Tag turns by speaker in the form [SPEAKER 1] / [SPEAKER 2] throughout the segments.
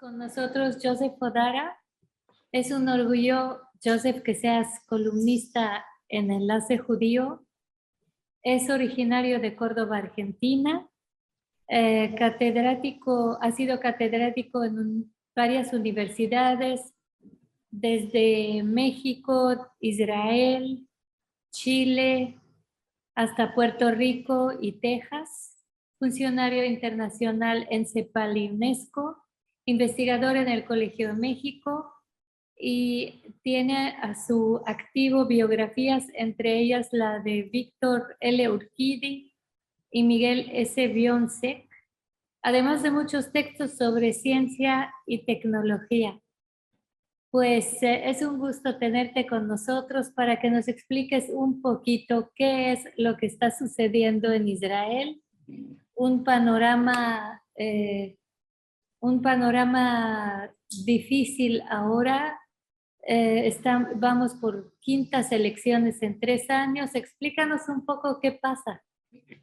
[SPEAKER 1] Con nosotros Joseph Odara. Es un orgullo, Joseph, que seas columnista en Enlace Judío. Es originario de Córdoba, Argentina. Ha sido catedrático en varias universidades, desde México, Israel, Chile, hasta Puerto Rico y Texas. Funcionario internacional en CEPAL y UNESCO, investigador en el Colegio de México, y tiene a su activo biografías, entre ellas la de Víctor L. Urquidi y Miguel S. Bioncek, además de muchos textos sobre ciencia y tecnología. Pues es un gusto tenerte con nosotros para que nos expliques un poquito qué es lo que está sucediendo en Israel, un panorama difícil ahora. Vamos por quintas elecciones en 3 años. Explícanos un poco qué pasa.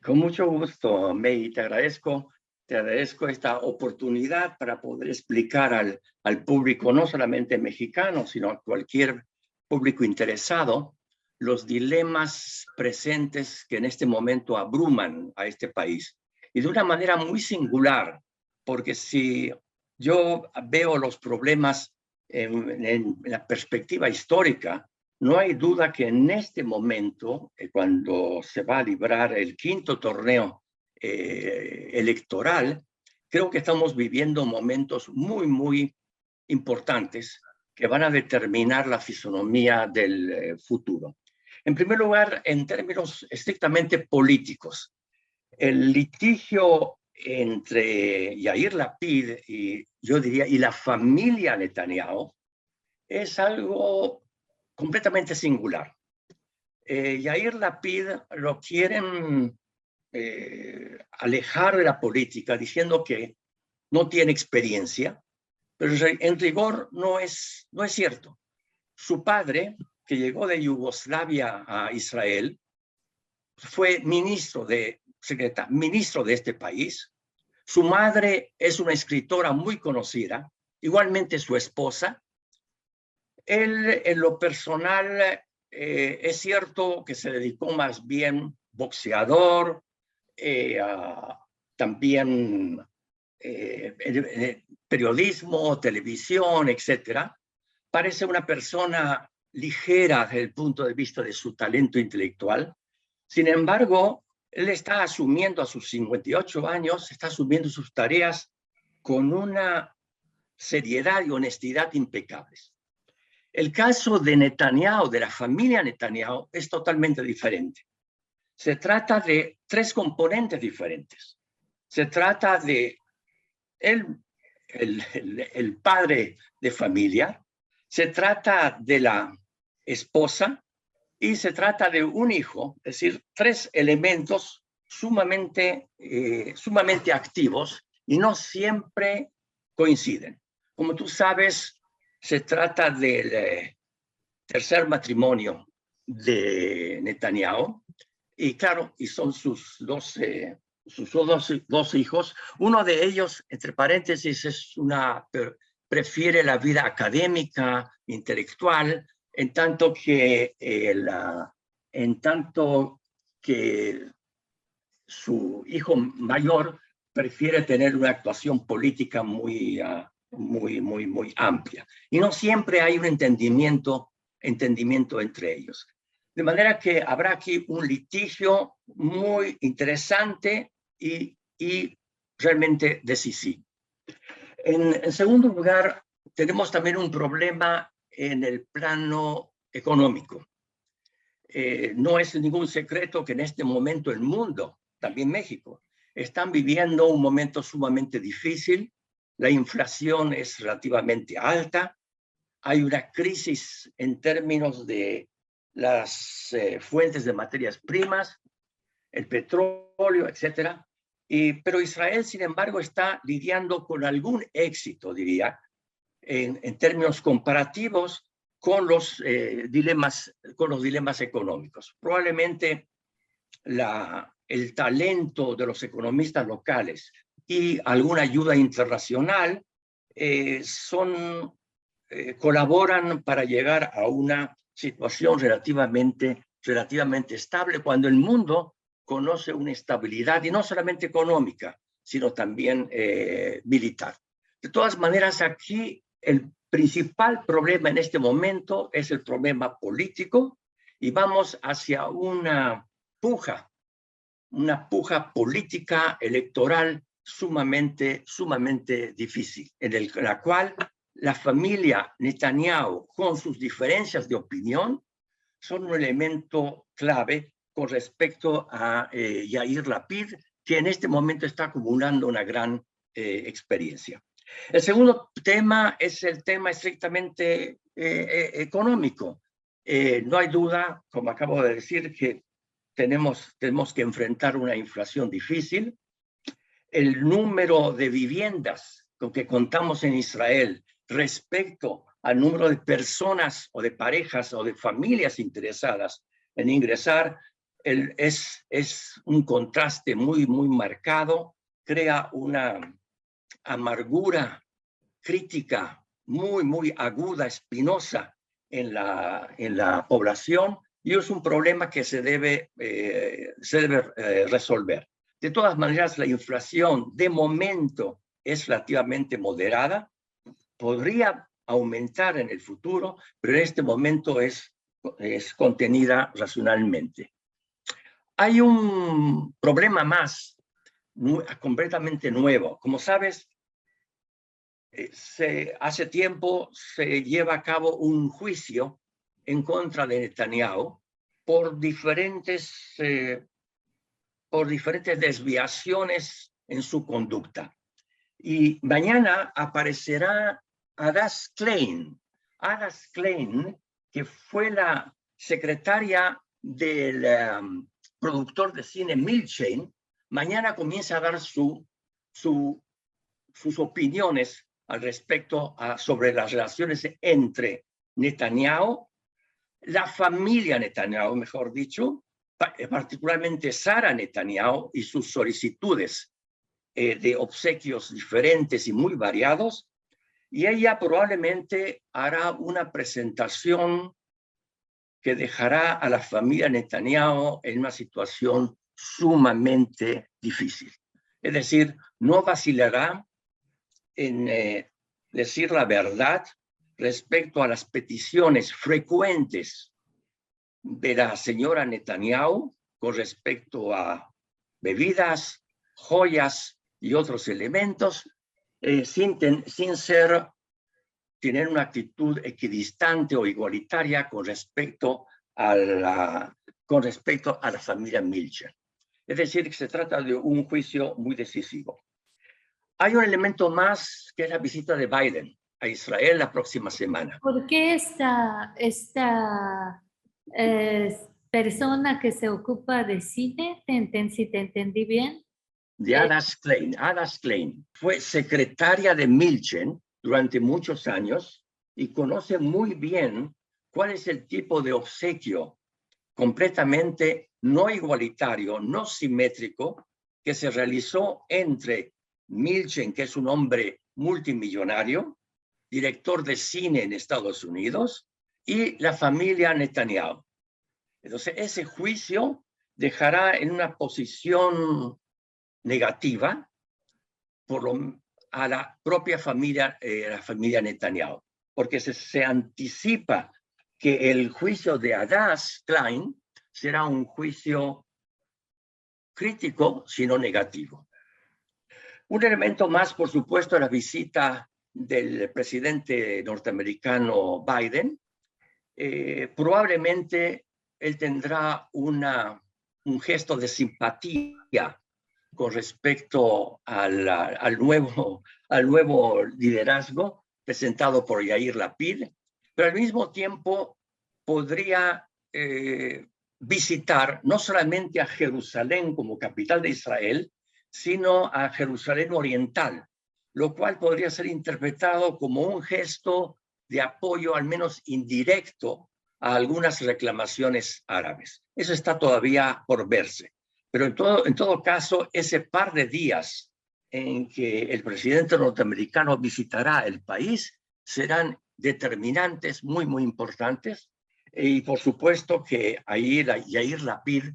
[SPEAKER 2] Con mucho gusto, May, te agradezco esta oportunidad para poder explicar al público, no solamente mexicano, sino a cualquier público interesado, los dilemas presentes que en este momento abruman a este país. Y de una manera muy singular, porque si yo veo los problemas en la perspectiva histórica, no hay duda que en este momento, cuando se va a librar el 5º torneo electoral, creo que estamos viviendo momentos muy, muy importantes que van a determinar la fisonomía del futuro. En primer lugar, en términos estrictamente políticos, el litigio entre Yair Lapid y, yo diría, y la familia Netanyahu es algo completamente singular. Yair Lapid lo quieren alejar de la política diciendo que no tiene experiencia, pero en rigor no es cierto. Su padre, que llegó de Yugoslavia a Israel, fue ministro de este país. Su madre es una escritora muy conocida, igualmente su esposa. Él, en lo personal, es cierto que se dedicó más bien boxeador, también periodismo, televisión, etcétera. Parece una persona ligera desde el punto de vista de su talento intelectual. Sin embargo, él está asumiendo a sus 58 años, está asumiendo sus tareas con una seriedad y honestidad impecables. El caso de Netanyahu, de la familia Netanyahu, es totalmente diferente. Se trata de 3 componentes diferentes. Se trata de el padre de familia, se trata de la esposa y se trata de un hijo, es decir, 3 elementos sumamente activos y no siempre coinciden. Como tú sabes, se trata del tercer matrimonio de Netanyahu y claro, y son sus dos hijos. Uno de ellos, entre paréntesis, prefiere la vida académica, intelectual, en tanto que su hijo mayor prefiere tener una actuación política muy amplia. Y no siempre hay un entendimiento entre ellos. De manera que habrá aquí un litigio muy interesante y realmente decisivo. En segundo lugar, tenemos también un problema en el plano económico. No es ningún secreto que en este momento el mundo, también México, están viviendo un momento sumamente difícil. La inflación es relativamente alta. Hay una crisis en términos de las fuentes de materias primas, el petróleo, etcétera. Pero Israel, sin embargo, está lidiando con algún éxito, diría, en términos comparativos con los dilemas económicos. Probablemente el talento de los economistas locales y alguna ayuda internacional colaboran para llegar a una situación relativamente estable cuando el mundo conoce una estabilidad, y no solamente económica, sino también militar. De todas maneras, aquí el principal problema en este momento es el problema político, y vamos hacia una puja política electoral sumamente difícil, en la cual la familia Netanyahu, con sus diferencias de opinión, son un elemento clave con respecto a Yair Lapid, que en este momento está acumulando una gran experiencia. El segundo tema es el tema estrictamente económico. No hay duda, como acabo de decir, que tenemos que enfrentar una inflación difícil. El número de viviendas con que contamos en Israel respecto al número de personas o de parejas o de familias interesadas en ingresar es un contraste muy marcado, crea una amargura crítica muy aguda, espinosa en la población, y es un problema que se debe resolver. De todas maneras, la inflación de momento es relativamente moderada, podría aumentar en el futuro, pero en este momento es contenida racionalmente. Hay un problema más, completamente nuevo. Como sabes, hace tiempo se lleva a cabo un juicio en contra de Netanyahu por diferentes desviaciones en su conducta. Y mañana aparecerá Adas Klein, que fue la secretaria del productor de cine Milchen. Mañana comienza a dar sus opiniones al respecto sobre las relaciones entre Netanyahu, la familia Netanyahu, mejor dicho, particularmente Sara Netanyahu y sus solicitudes de obsequios diferentes y muy variados, y ella probablemente hará una presentación que dejará a la familia Netanyahu en una situación sumamente difícil. Es decir, no vacilará en decir la verdad respecto a las peticiones frecuentes de la señora Netanyahu con respecto a bebidas, joyas y otros elementos, sin tener una actitud equidistante o igualitaria con respecto a la familia Milchen. Es decir, que se trata de un juicio muy decisivo. Hay un elemento más, que es la visita de Biden a Israel la próxima semana.
[SPEAKER 1] ¿Por qué esta persona que se ocupa de cine, si te entendí bien?
[SPEAKER 2] De Adas Klein. Adas Klein fue secretaria de Milchen durante muchos años y conoce muy bien cuál es el tipo de obsequio completamente no igualitario, no simétrico, que se realizó entre Milchen, que es un hombre multimillonario, director de cine en Estados Unidos, y la familia Netanyahu. Entonces, ese juicio dejará en una posición negativa a la propia familia, la familia Netanyahu, porque se anticipa que el juicio de Adas Klein será un juicio crítico, sino negativo. Un elemento más, por supuesto, la visita del presidente norteamericano Biden. Probablemente él tendrá un gesto de simpatía con respecto al nuevo liderazgo presentado por Yair Lapid, pero al mismo tiempo podría visitar no solamente a Jerusalén como capital de Israel, sino a Jerusalén Oriental, lo cual podría ser interpretado como un gesto de apoyo, al menos indirecto, a algunas reclamaciones árabes. Eso está todavía por verse. Pero en todo caso, ese par de días en que el presidente norteamericano visitará el país serán determinantes, muy importantes. Y por supuesto que ahí Yair Lapid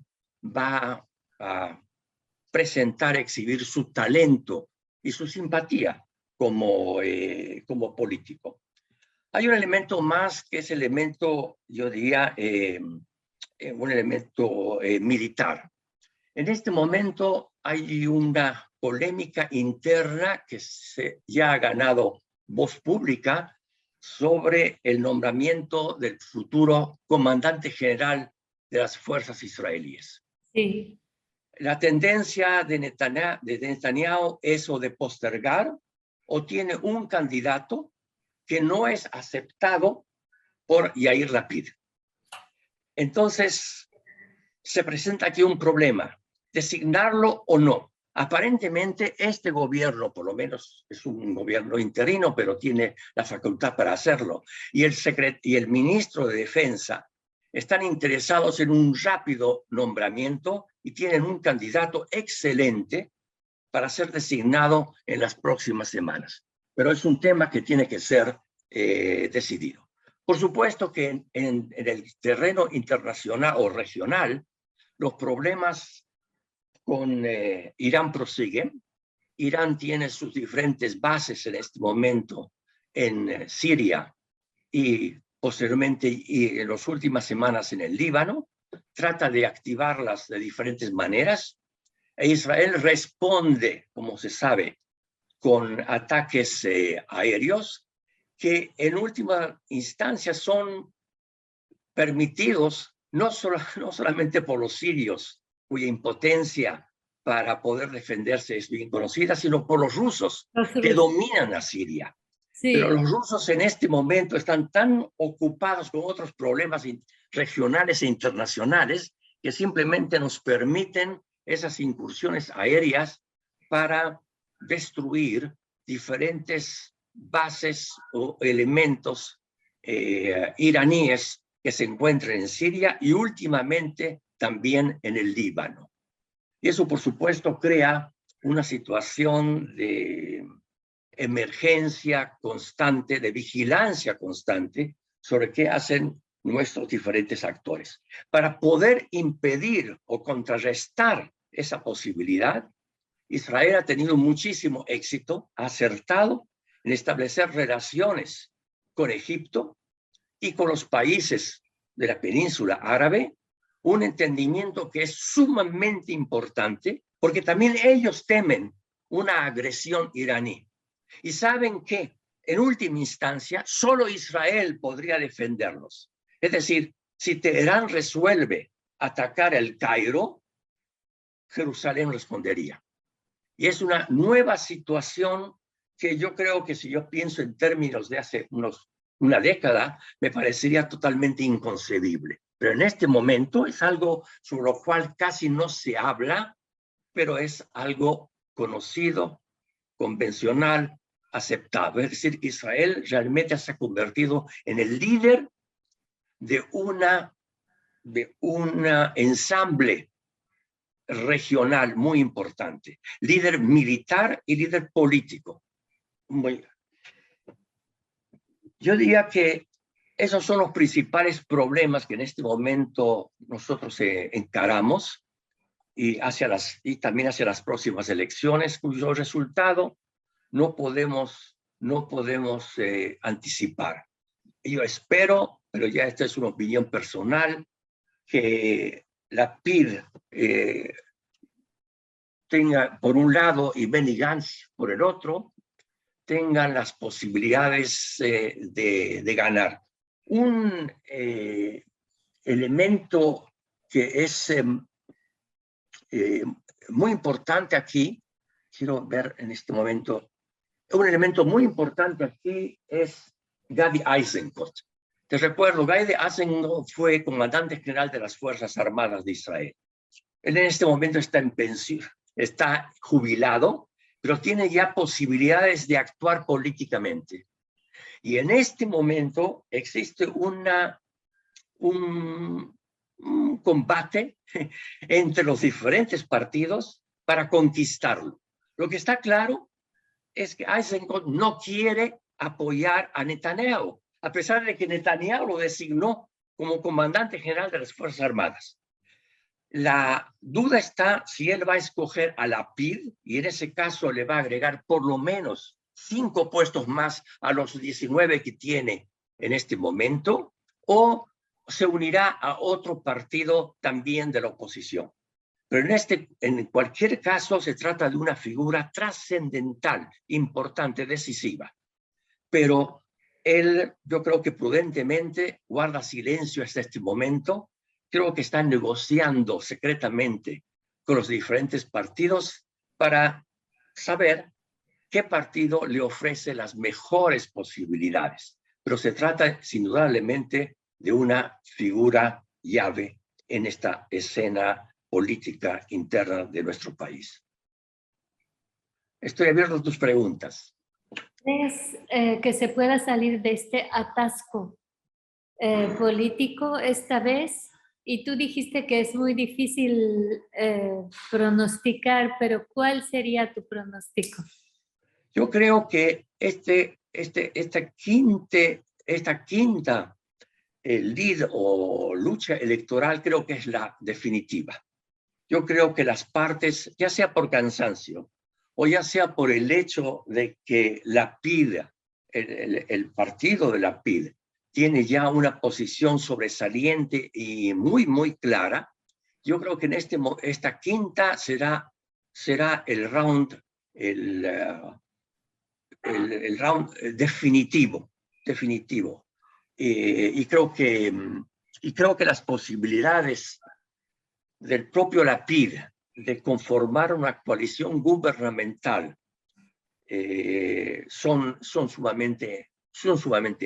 [SPEAKER 2] va a presentar, exhibir su talento y su simpatía como político. Hay un elemento más que es el elemento, yo diría, un elemento militar. En este momento hay una polémica interna que ya ha ganado voz pública sobre el nombramiento del futuro comandante general de las fuerzas israelíes.
[SPEAKER 1] Sí.
[SPEAKER 2] La tendencia de Netanyahu es o de postergar o tiene un candidato que no es aceptado por Yair Lapid. Entonces, se presenta aquí un problema, designarlo o no. Aparentemente, este gobierno, por lo menos es un gobierno interino, pero tiene la facultad para hacerlo, y el ministro de Defensa están interesados en un rápido nombramiento y tienen un candidato excelente para ser designado en las próximas semanas. Pero es un tema que tiene que ser decidido. Por supuesto que en el terreno internacional o regional, los problemas con Irán prosiguen. Irán tiene sus diferentes bases en este momento en Siria y posteriormente y en las últimas semanas en el Líbano. Trata de activarlas de diferentes maneras. E Israel responde, como se sabe, con ataques aéreos que en última instancia son permitidos no solamente por los sirios, cuya impotencia para poder defenderse es bien conocida, sino por los rusos que dominan a Siria. Sí. Pero los rusos en este momento están tan ocupados con otros problemas regionales e internacionales que simplemente nos permiten esas incursiones aéreas para destruir diferentes bases o elementos iraníes que se encuentran en Siria y últimamente también en el Líbano. Y eso, por supuesto, crea una situación de emergencia constante, de vigilancia constante sobre qué hacen nuestros diferentes actores. Para poder impedir o contrarrestar esa posibilidad, Israel ha tenido muchísimo éxito, ha acertado en establecer relaciones con Egipto y con los países de la península árabe, un entendimiento que es sumamente importante porque también ellos temen una agresión iraní. Y saben que, en última instancia, solo Israel podría defenderlos. Es decir, si Teherán resuelve atacar el Cairo, Jerusalén respondería. Y es una nueva situación que yo creo que si yo pienso en términos de hace una década, me parecería totalmente inconcebible. Pero en este momento es algo sobre lo cual casi no se habla, pero es algo conocido, convencional, aceptado. Es decir, Israel realmente se ha convertido en el líder de un ensamble regional muy importante, líder militar y líder político. Yo diría que esos son los principales problemas que en este momento nosotros encaramos y también hacia las próximas elecciones, cuyo resultado no podemos anticipar. Yo espero, pero ya esta es una opinión personal, que Lapid tenga por un lado y Benny Gantz por el otro, tengan las posibilidades de ganar. Un elemento que es muy importante aquí, quiero ver en este momento, un elemento muy importante aquí es Gadi Eisenkot. Te recuerdo, Gadi Eisenkot fue comandante general de las Fuerzas Armadas de Israel. Él en este momento está en pensión, está jubilado, pero tiene ya posibilidades de actuar políticamente. Y en este momento existe un combate entre los diferentes partidos para conquistarlo. Lo que está claro es que Eisenkot no quiere apoyar a Netanyahu, a pesar de que Netanyahu lo designó como comandante general de las Fuerzas Armadas. La duda está si él va a escoger a Lapid y en ese caso le va a agregar por lo menos 5 puestos más a los 19 que tiene en este momento, o se unirá a otro partido también de la oposición. Pero en cualquier caso se trata de una figura trascendental, importante, decisiva. Pero él, yo creo que prudentemente guarda silencio hasta este momento. Creo que está negociando secretamente con los diferentes partidos para saber qué partido le ofrece las mejores posibilidades. Pero se trata, indudablemente, de una figura llave en esta escena política interna de nuestro país. Estoy abierto a tus preguntas.
[SPEAKER 1] ¿Crees que se pueda salir de este atasco político esta vez? Y tú dijiste que es muy difícil pronosticar, pero ¿cuál sería tu pronóstico?
[SPEAKER 2] Yo creo que esta quinta lead o lucha electoral creo que es la definitiva. Yo creo que las partes, ya sea por cansancio o ya sea por el hecho de que Lapid, el partido de Lapid, tiene ya una posición sobresaliente y muy, muy clara, yo creo que en esta quinta será el round, el round definitivo. Y creo que las posibilidades del propio Lapid de conformar una coalición gubernamental son sumamente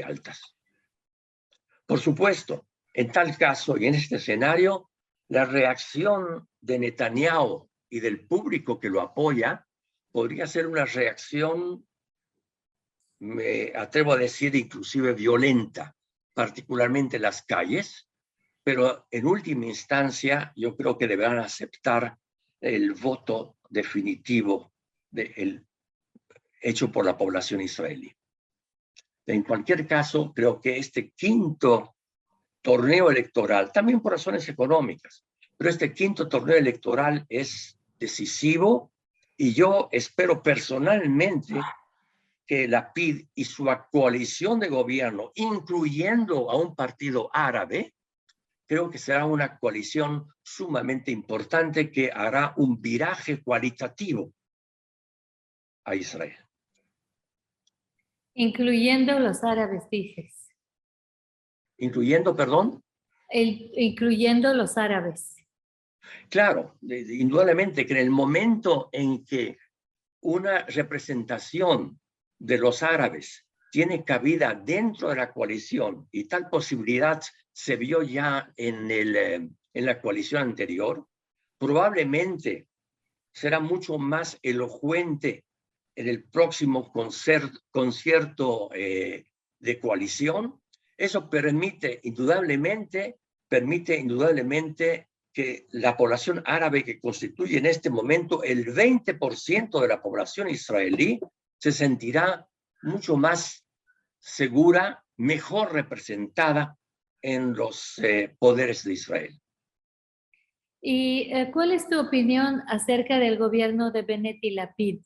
[SPEAKER 2] altas. Por supuesto, en tal caso y en este escenario, la reacción de Netanyahu y del público que lo apoya podría ser una reacción, me atrevo a decir, inclusive violenta, particularmente en las calles, pero en última instancia yo creo que deberán aceptar el voto definitivo hecho por la población israelí. En cualquier caso, creo que este quinto torneo electoral, también por razones económicas, pero este quinto torneo electoral es decisivo y yo espero personalmente que Lapid y su coalición de gobierno, incluyendo a un partido árabe, creo que será una coalición sumamente importante que hará un viraje cualitativo a Israel.
[SPEAKER 1] Incluyendo los árabes, dices.
[SPEAKER 2] Incluyendo, perdón.
[SPEAKER 1] Incluyendo los árabes.
[SPEAKER 2] Claro, indudablemente que en el momento en que una representación de los árabes tiene cabida dentro de la coalición y tal posibilidad se vio ya en la coalición anterior, probablemente será mucho más elocuente en el próximo concierto de coalición. Eso permite indudablemente que la población árabe, que constituye en este momento el 20% de la población israelí, se sentirá mucho más segura, mejor representada en los poderes de Israel.
[SPEAKER 1] ¿Y cuál es tu opinión acerca del gobierno de Bennett y Lapid?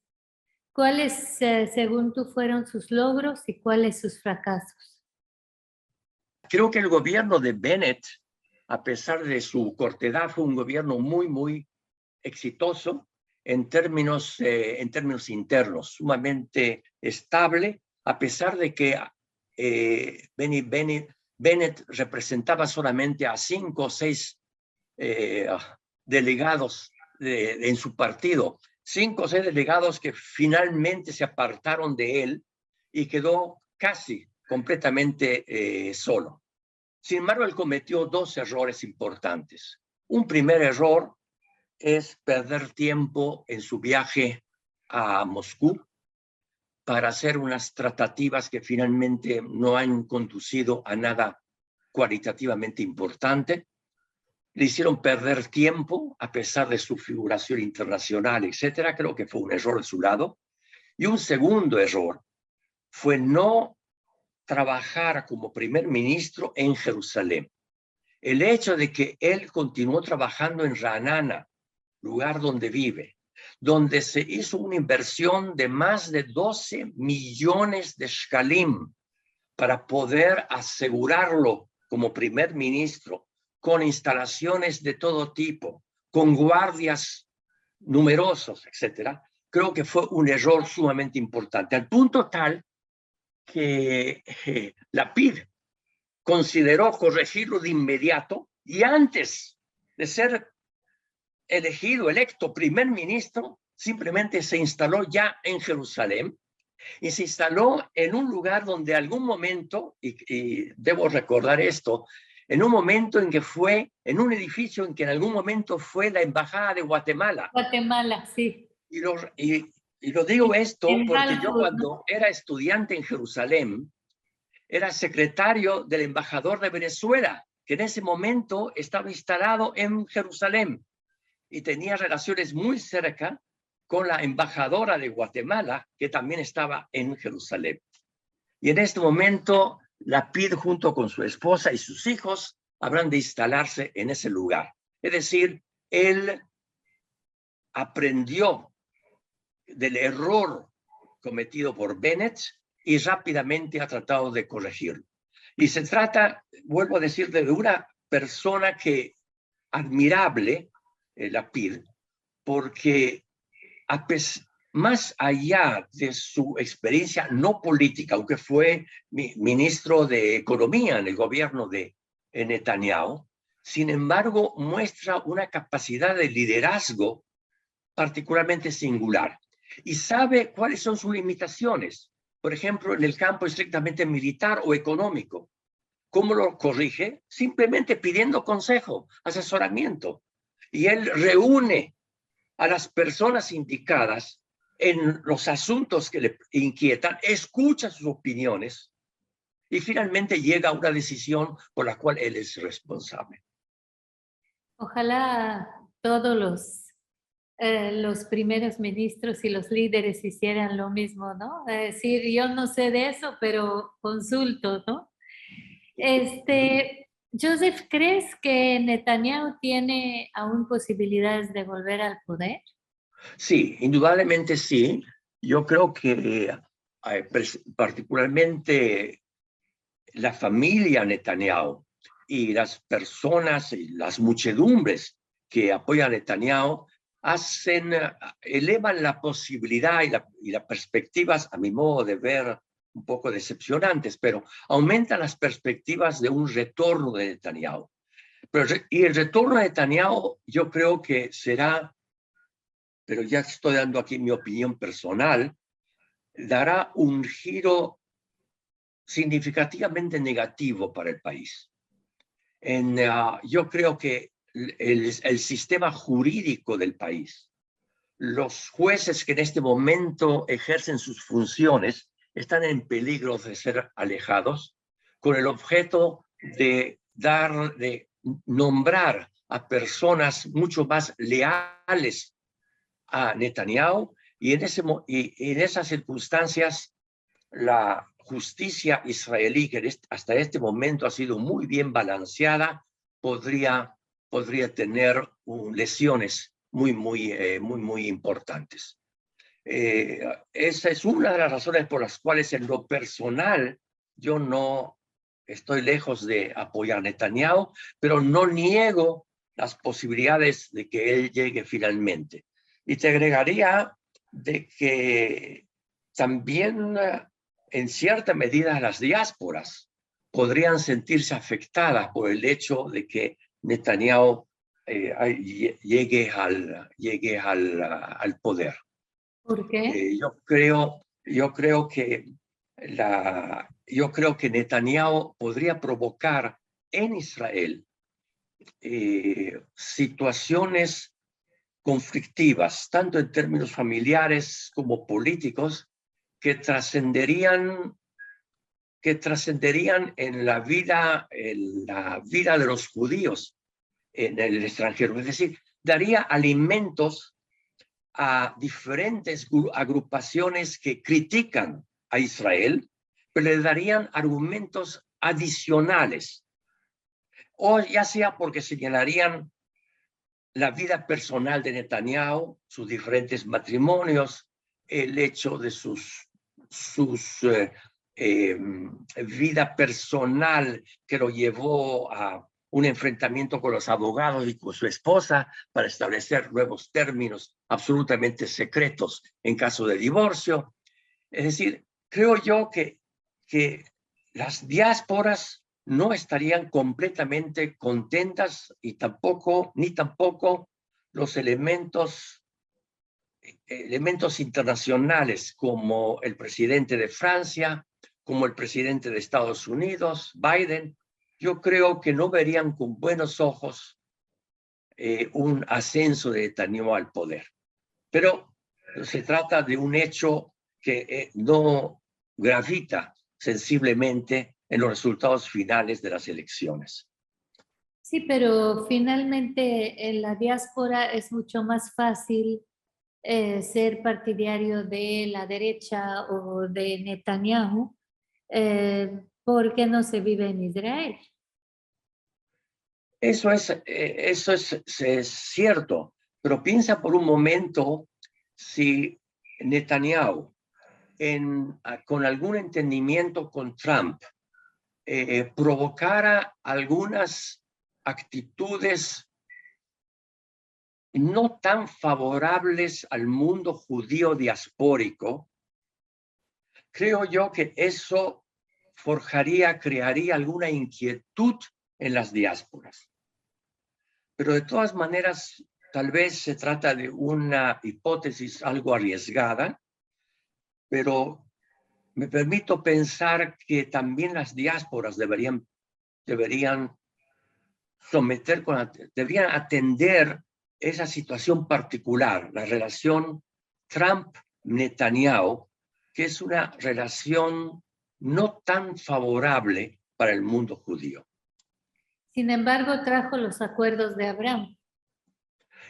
[SPEAKER 1] ¿Cuáles, según tú, fueron sus logros y cuáles sus fracasos?
[SPEAKER 2] Creo que el gobierno de Bennett, a pesar de su cortedad, fue un gobierno muy, muy exitoso en términos internos, sumamente estable, a pesar de que Bennett representaba solamente a 5 o 6 delegados en su partido, 5 o 6 delegados que finalmente se apartaron de él y quedó casi completamente solo. Sin embargo, él cometió 2 errores importantes. Un primer error es perder tiempo en su viaje a Moscú para hacer unas tratativas que finalmente no han conducido a nada cualitativamente importante. le hicieron perder tiempo a pesar de su figuración internacional, etcétera. Creo que fue un error de su lado. Y un segundo error fue no trabajar como primer ministro en Jerusalén. El hecho de que él continuó trabajando en Ra'anana, lugar donde vive, donde se hizo una inversión de más de 12 millones de shkalim para poder asegurarlo como primer ministro, con instalaciones de todo tipo, con guardias numerosos, etcétera. Creo que fue un error sumamente importante, al punto tal que Lapid consideró corregirlo de inmediato y antes de ser electo primer ministro, simplemente se instaló ya en Jerusalén y se instaló en un lugar donde algún momento, y debo recordar esto, en un momento en que fue, en un edificio en que en algún momento fue la embajada de Guatemala.
[SPEAKER 1] Guatemala, sí.
[SPEAKER 2] Y lo digo esto
[SPEAKER 1] En
[SPEAKER 2] porque yo
[SPEAKER 1] Halford,
[SPEAKER 2] cuando
[SPEAKER 1] ¿no?
[SPEAKER 2] era estudiante en Jerusalén, era secretario del embajador de Venezuela, que en ese momento estaba instalado en Jerusalén y tenía relaciones muy cerca con la embajadora de Guatemala, que también estaba en Jerusalén. Y en este momento, Lapid, junto con su esposa y sus hijos, habrán de instalarse en ese lugar. Es decir, él aprendió del error cometido por Bennett y rápidamente ha tratado de corregirlo. Y se trata, vuelvo a decir, de una persona que admirable, Lapid, porque más allá de su experiencia no política, aunque fue ministro de Economía en el gobierno de Netanyahu, sin embargo, muestra una capacidad de liderazgo particularmente singular y sabe cuáles son sus limitaciones, por ejemplo, en el campo estrictamente militar o económico. ¿Cómo lo corrige? Simplemente pidiendo consejo, asesoramiento. Y él reúne a las personas indicadas en los asuntos que le inquietan, escucha sus opiniones y finalmente llega a una decisión por la cual él es responsable.
[SPEAKER 1] Ojalá todos los primeros ministros y los líderes hicieran lo mismo, ¿no? Es decir, yo no sé de eso, pero consulto, ¿no? Joseph, ¿crees que Netanyahu tiene aún posibilidades de volver al poder?
[SPEAKER 2] Sí, indudablemente sí. Yo creo que particularmente la familia Netanyahu y las personas y las muchedumbres que apoyan a Netanyahu elevan la posibilidad y las perspectivas, a mi modo de ver, un poco decepcionantes, pero aumentan las perspectivas de un retorno de Netanyahu. Y el retorno de Netanyahu yo creo que será, pero ya estoy dando aquí mi opinión personal, dará un giro significativamente negativo para el país. Yo creo que el sistema jurídico del país, los jueces que en este momento ejercen sus funciones, están en peligro de ser alejados con el objeto de nombrar a personas mucho más leales a Netanyahu y en esas circunstancias la justicia israelí, que hasta este momento ha sido muy bien balanceada, podría tener lesiones muy importantes. Esa es una de las razones por las cuales en lo personal yo no estoy lejos de apoyar a Netanyahu, pero no niego las posibilidades de que él llegue finalmente. Y te agregaría de que también en cierta medida las diásporas podrían sentirse afectadas por el hecho de que Netanyahu llegue al poder.
[SPEAKER 1] ¿Por qué?
[SPEAKER 2] Yo creo que Netanyahu podría provocar en Israel situaciones conflictivas, tanto en términos familiares como políticos, que trascenderían en la vida de los judíos en el extranjero. Es decir, daría alimentos a diferentes agrupaciones que critican a Israel, pero le darían argumentos adicionales, o ya sea porque señalarían la vida personal de Netanyahu, sus diferentes matrimonios, el hecho de sus vida personal que lo llevó a un enfrentamiento con los abogados y con su esposa para establecer nuevos términos absolutamente secretos en caso de divorcio. Es decir, creo yo que las diásporas no estarían completamente contentas y tampoco los elementos internacionales como el presidente de Francia, como el presidente de Estados Unidos, Biden. Yo creo que no verían con buenos ojos un ascenso de Netanyahu al poder. Pero se trata de un hecho que no gravita sensiblemente en los resultados finales de las elecciones.
[SPEAKER 1] Sí, pero finalmente en la diáspora es mucho más fácil ser partidario de la derecha o de Netanyahu porque no se vive en Israel.
[SPEAKER 2] Eso es cierto, pero piensa por un momento si Netanyahu, con algún entendimiento con Trump, provocara algunas actitudes no tan favorables al mundo judío diaspórico, creo yo que eso crearía alguna inquietud en las diásporas. Pero de todas maneras, tal vez se trata de una hipótesis algo arriesgada, pero me permito pensar que también las diásporas deberían deberían atender esa situación particular, la relación Trump-Netanyahu, que es una relación no tan favorable para el mundo judío.
[SPEAKER 1] Sin embargo, trajo los acuerdos de Abraham.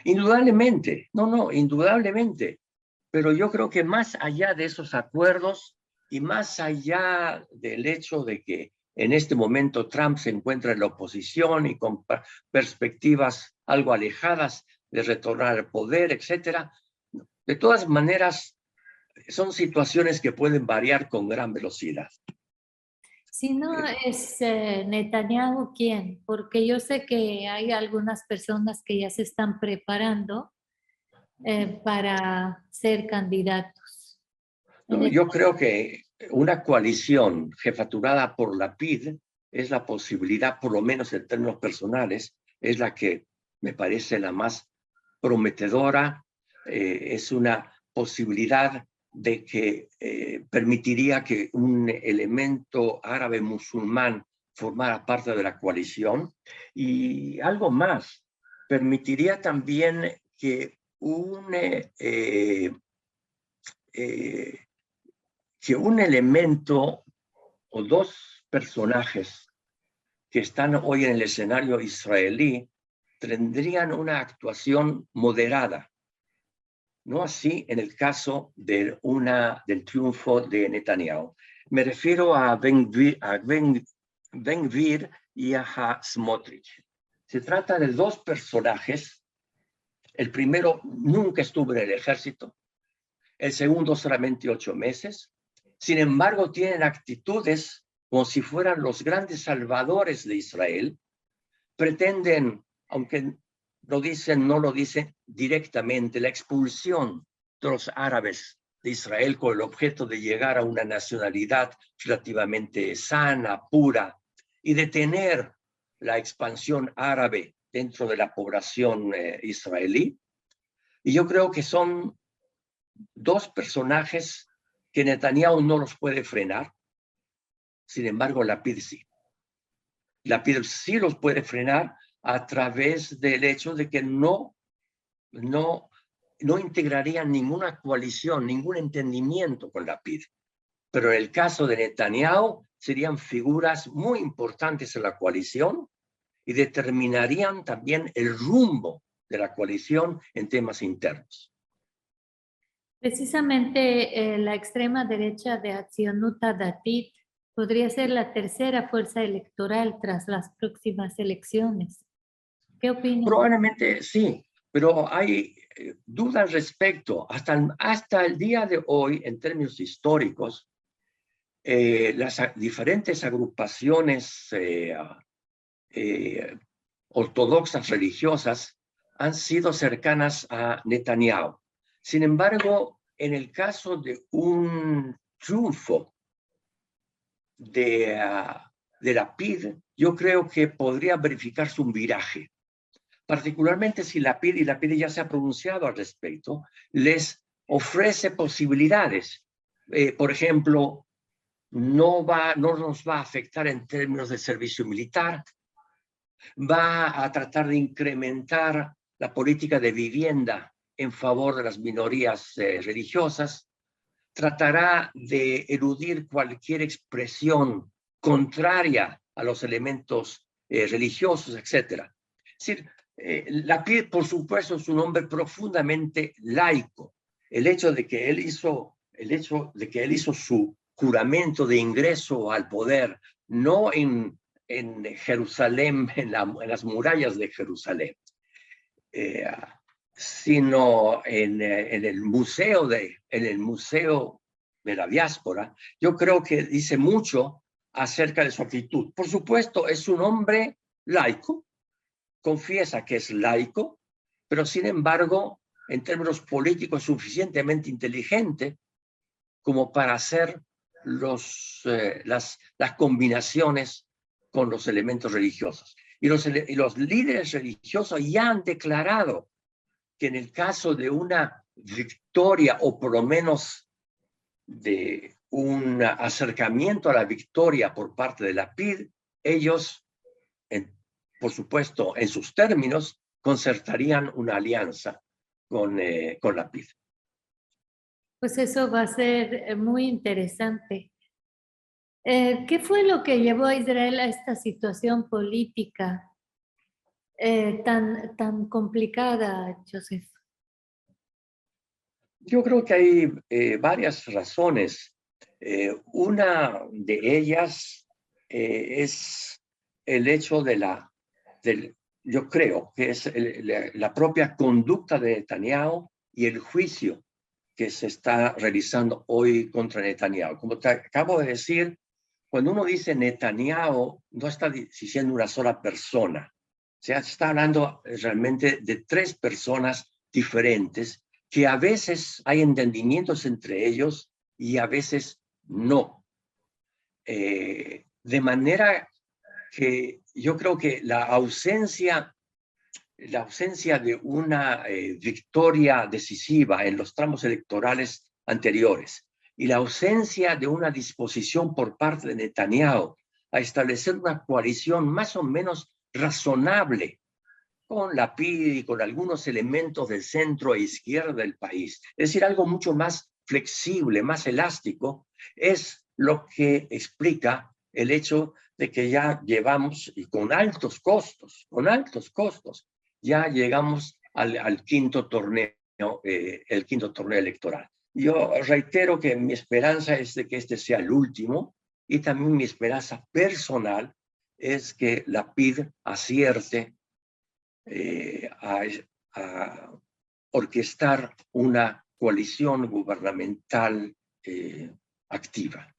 [SPEAKER 2] Indudablemente, indudablemente. Pero yo creo que más allá de esos acuerdos y más allá del hecho de que en este momento Trump se encuentra en la oposición y con perspectivas algo alejadas de retornar al poder, etcétera, de todas maneras son situaciones que pueden variar con gran velocidad.
[SPEAKER 1] Si no es Netanyahu, ¿quién? Porque yo sé que hay algunas personas que ya se están preparando para ser candidatos.
[SPEAKER 2] No, yo creo que una coalición jefaturada por Lapid es la posibilidad, por lo menos en términos personales, es la que me parece la más prometedora. Es una posibilidad de que permitiría que un elemento árabe musulmán formara parte de la coalición. Y algo más, permitiría también que un elemento o dos personajes que están hoy en el escenario israelí tendrían una actuación moderada. No así en el caso del triunfo de Netanyahu. Me refiero a Ben Gvir y a Smotrich. Se trata de dos personajes. El primero nunca estuvo en el ejército, el segundo solamente 8 meses. Sin embargo, tienen actitudes como si fueran los grandes salvadores de Israel. Pretenden, aunque no lo dicen directamente, la expulsión de los árabes de Israel con el objeto de llegar a una nacionalidad relativamente sana, pura, y detener la expansión árabe dentro de la población israelí. Y yo creo que son dos personajes que Netanyahu no los puede frenar. Sin embargo, Lapid sí. Lapid sí los puede frenar a través del hecho de que no integrarían ninguna coalición, ningún entendimiento con Lapid. Pero en el caso de Netanyahu, serían figuras muy importantes en la coalición y determinarían también el rumbo de la coalición en temas internos.
[SPEAKER 1] Precisamente la extrema derecha de Atzionut Datit podría ser la tercera fuerza electoral tras las próximas elecciones. ¿Qué opinas?
[SPEAKER 2] Probablemente sí, pero hay dudas al respecto. Hasta el día de hoy, en términos históricos, las diferentes agrupaciones ortodoxas religiosas han sido cercanas a Netanyahu. Sin embargo, en el caso de un triunfo de Lapid, yo creo que podría verificarse un viraje, particularmente si Lapid, y Lapid ya se ha pronunciado al respecto, les ofrece posibilidades. Por ejemplo, no nos va a afectar en términos de servicio militar, va a tratar de incrementar la política de vivienda en favor de las minorías religiosas, tratará de eludir cualquier expresión contraria a los elementos religiosos, su Lapid, por supuesto, es un hombre profundamente laico. El hecho de que él hizo su juramento de ingreso al poder, no en Jerusalén, en las murallas de Jerusalén, sino en el museo de la diáspora, yo creo que dice mucho acerca de su actitud. Por supuesto, es un hombre laico, confiesa que es laico, pero sin embargo, en términos políticos, suficientemente inteligente como para hacer las combinaciones con los elementos religiosos. Y los líderes religiosos ya han declarado que en el caso de una victoria, o por lo menos de un acercamiento a la victoria por parte de Lapid, ellos, por supuesto, en sus términos, concertarían una alianza con Lapid.
[SPEAKER 1] Pues eso va a ser muy interesante. ¿Qué fue lo que llevó a Israel a esta situación política tan complicada, Joseph?
[SPEAKER 2] Yo creo que hay varias razones. Una de ellas es el hecho yo creo que es la propia conducta de Netanyahu y el juicio que se está realizando hoy contra Netanyahu. Como te acabo de decir, cuando uno dice Netanyahu, no está diciendo una sola persona. Se está hablando realmente de tres personas diferentes, que a veces hay entendimientos entre ellos y a veces no. De manera que yo creo que la ausencia de una victoria decisiva en los tramos electorales anteriores y la ausencia de una disposición por parte de Netanyahu a establecer una coalición más o menos razonable con Lapid y con algunos elementos del centro e izquierda del país, es decir, algo mucho más flexible, más elástico, es lo que explica el hecho de que ya llevamos, y con altos costos, ya llegamos al quinto torneo, el quinto torneo electoral. Yo reitero que mi esperanza es de que este sea el último, y también mi esperanza personal es que Lapid acierte a orquestar una coalición gubernamental activa.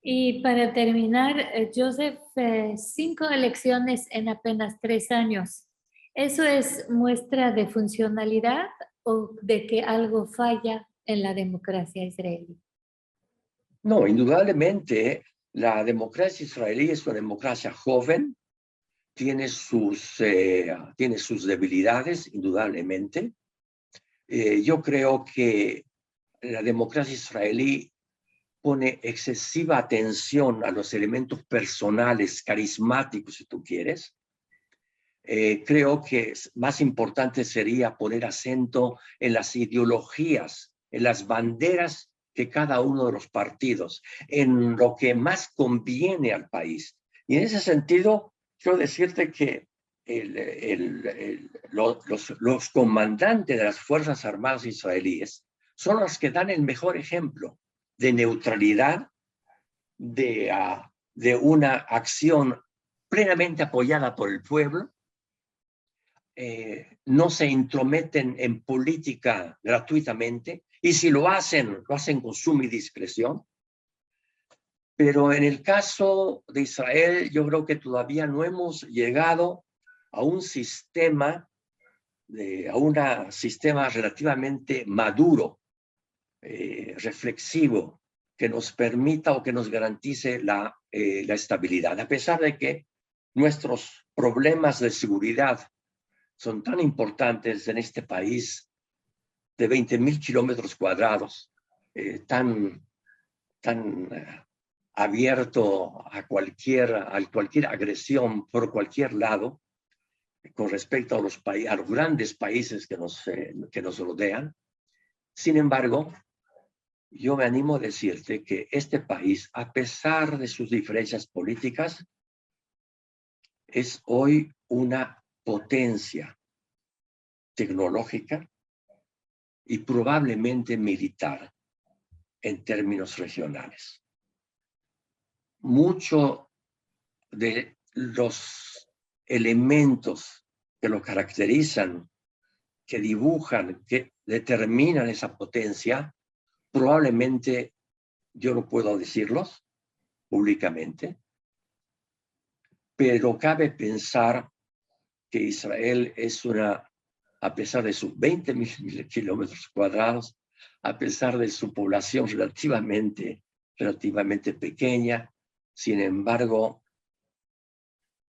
[SPEAKER 1] Y para terminar, Joseph, 5 elecciones en apenas 3 años. ¿Eso es muestra de funcionalidad o de que algo falla en la democracia israelí?
[SPEAKER 2] No, indudablemente la democracia israelí es una democracia joven, tiene sus debilidades, indudablemente. Yo creo que la democracia israelí pone excesiva atención a los elementos personales, carismáticos, si tú quieres. Creo que más importante sería poner acento en las ideologías, en las banderas que cada uno de los partidos, en lo que más conviene al país. Y en ese sentido, quiero decirte que los comandantes de las Fuerzas Armadas israelíes son los que dan el mejor ejemplo de neutralidad, de una acción plenamente apoyada por el pueblo. No se intrometen en política gratuitamente, y si lo hacen con suma discreción. Pero en el caso de Israel, yo creo que todavía no hemos llegado a un sistema, relativamente maduro, reflexivo, que nos permita o que nos garantice la estabilidad. A pesar de que nuestros problemas de seguridad son tan importantes en este país de 20,000 kilómetros cuadrados, tan abierto a cualquier agresión por cualquier lado, con respecto a los grandes países que nos rodean. Sin embargo, yo me animo a decirte que este país, a pesar de sus diferencias políticas, es hoy una potencia tecnológica y probablemente militar en términos regionales. Muchos de los elementos que lo caracterizan, que dibujan, que determinan esa potencia, probablemente yo no puedo decirlos públicamente, pero cabe pensar que Israel es a pesar de sus 20,000 kilómetros cuadrados, a pesar de su población relativamente pequeña, sin embargo,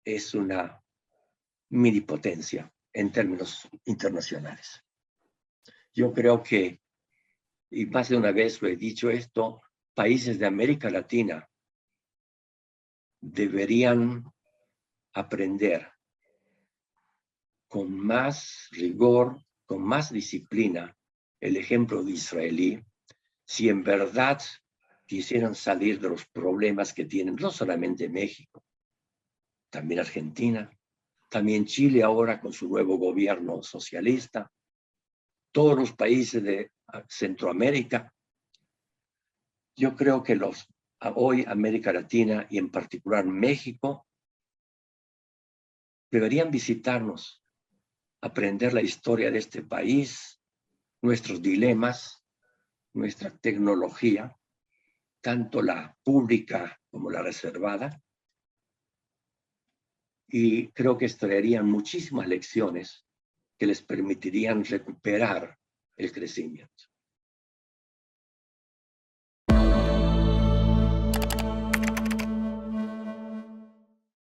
[SPEAKER 2] es una minipotencia en términos internacionales. Yo creo que, y más de una vez lo he dicho esto, países de América Latina deberían aprender con más rigor, con más disciplina, el ejemplo de israelí, si en verdad quisieran salir de los problemas que tienen, no solamente México, también Argentina, también Chile ahora con su nuevo gobierno socialista, todos los países de Centroamérica. Yo creo que hoy América Latina y en particular México deberían visitarnos, aprender la historia de este país, nuestros dilemas, nuestra tecnología, tanto la pública como la reservada, y creo que extraerían muchísimas lecciones que les permitirían recuperar el crecimiento.